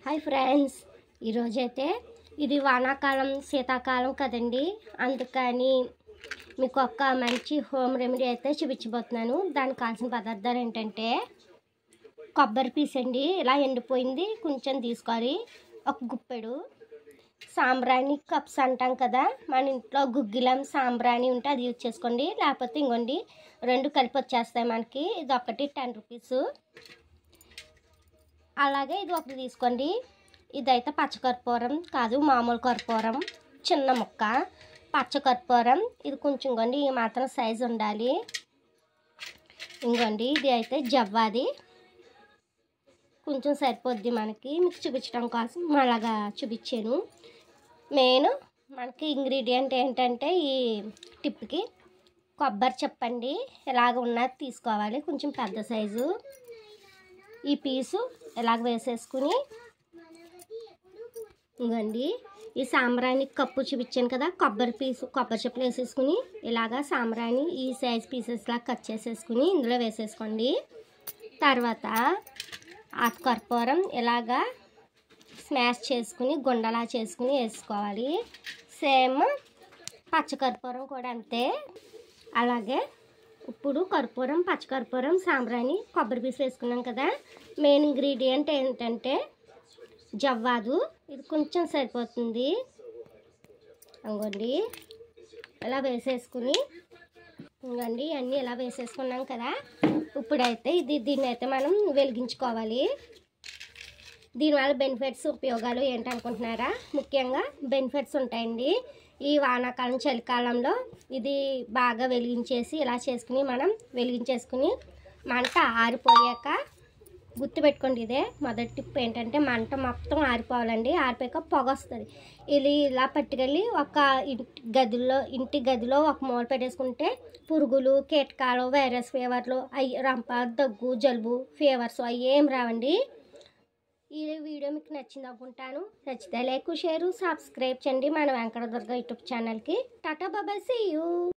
Hi friends, ఈరోజైతే ఇది వానాకాలం శీతాకాలం కదండి. అందుకని మీకు ఒక మంచి హోమ్ రెమెడీ అయితే చూపించబోతున్నాను. దానికి కావాల్సిన పదార్థాలు ఏంటంటే కొబ్బరి పీస్ అండి, ఇలా ఎండిపోయింది కొంచెం తీసుకోవాలి. ఒక గుప్పెడు సాంబ్రాణి కప్స్ అంటాం కదా, మన ఇంట్లో గుగ్గిలం సాంబ్రాణి ఉంటే అది యూజ్ చేసుకోండి. లేకపోతే ఇంకోండి 2 కలిపి వచ్చేస్తాయి మనకి. ఇది ఒకటి 10 రూపీస్. అలాగే ఇది ఒకటి తీసుకోండి. ఇదైతే పచ్చకర్పూరం కాదు, మామూలు కర్పూరం, చిన్న ముక్క పచ్చకర్పూరం. ఇది కొంచెం కొండి ఈ మాత్రం సైజు ఉండాలి. ఇంకోండి ఇది అయితే జవ్వాది, కొంచెం సరిపోద్ది మనకి. మీకు చూపించడం కోసం అలాగా చూపించాను. మెయిన్ మనకి ఇంగ్రీడియంట్ ఏంటంటే ఈ టిప్కి కొబ్బరి చెప్పండి, ఇలాగ ఉన్నది తీసుకోవాలి, కొంచెం పెద్ద సైజు. ఈ పీసు ఇలాగ వేసేసుకుని ఇంకండి ఈ సాంబ్రాణి కప్పు చూపించాను కదా, కొబ్బరి పీసు కొబ్బరి చెప్పులు వేసేసుకుని ఇలాగా సాంబ్రాణి ఈ సైజ్ పీసెస్ లాగా కట్ చేసేసుకుని ఇందులో వేసేసుకోండి. తర్వాత ఆ కర్పూరం ఇలాగా స్మాష్ చేసుకుని గుండలా చేసుకుని వేసుకోవాలి. సేమ్ పచ్చకర్పూరం కూడా అంతే. అలాగే ఇప్పుడు కర్పూరం, పచ్చకర్పూరం, సాంబ్రాణి, కొబ్బరి పీసు వేసుకున్నాం కదా. మెయిన్ ఇంగ్రీడియంట్ ఏంటంటే జవ్వాదు. ఇది కొంచెం సరిపోతుంది. అంగోండి ఇలా వేసేసుకుని ఇంకండి అన్నీ ఇలా వేసేసుకున్నాం కదా. ఇప్పుడైతే దీన్ని అయితే మనం వెలిగించుకోవాలి. దీనివల్ల బెనిఫిట్స్ ఉపయోగాలు ఏంటనుకుంటున్నారా? ముఖ్యంగా బెనిఫిట్స్ ఉంటాయండి. ఈ వానాకాలం చలికాలంలో ఇది బాగా వెలిగించేసి ఇలా చేసుకుని మనం వెలిగించేసుకుని మంట ఆరిపోయాక గుర్తుపెట్టుకోండి, ఇదే మొదటి టిప్ ఏంటంటే మంట మొత్తం ఆరిపోవాలండి. ఆరిపోయాక పొగ వస్తుంది. ఇది ఇలా పట్టుకెళ్ళి ఒక ఇంటి గదిలో ఒక మూల పెట్టేసుకుంటే పురుగులు, కీటకాలు, వైరస్ ఫీవర్లు రంప, దగ్గు, జలుబు, ఫీవర్స్ అవి ఏం రావండి. ఈ వీడియో మీకు నచ్చింది అనుకుంటాను. నచ్చితే లైక్, షేర్, సబ్స్క్రైబ్ చేయండి మన వెంకట దుర్గ యూట్యూబ్ ఛానల్కి. టాటా బాబాయ్, సీ యూ.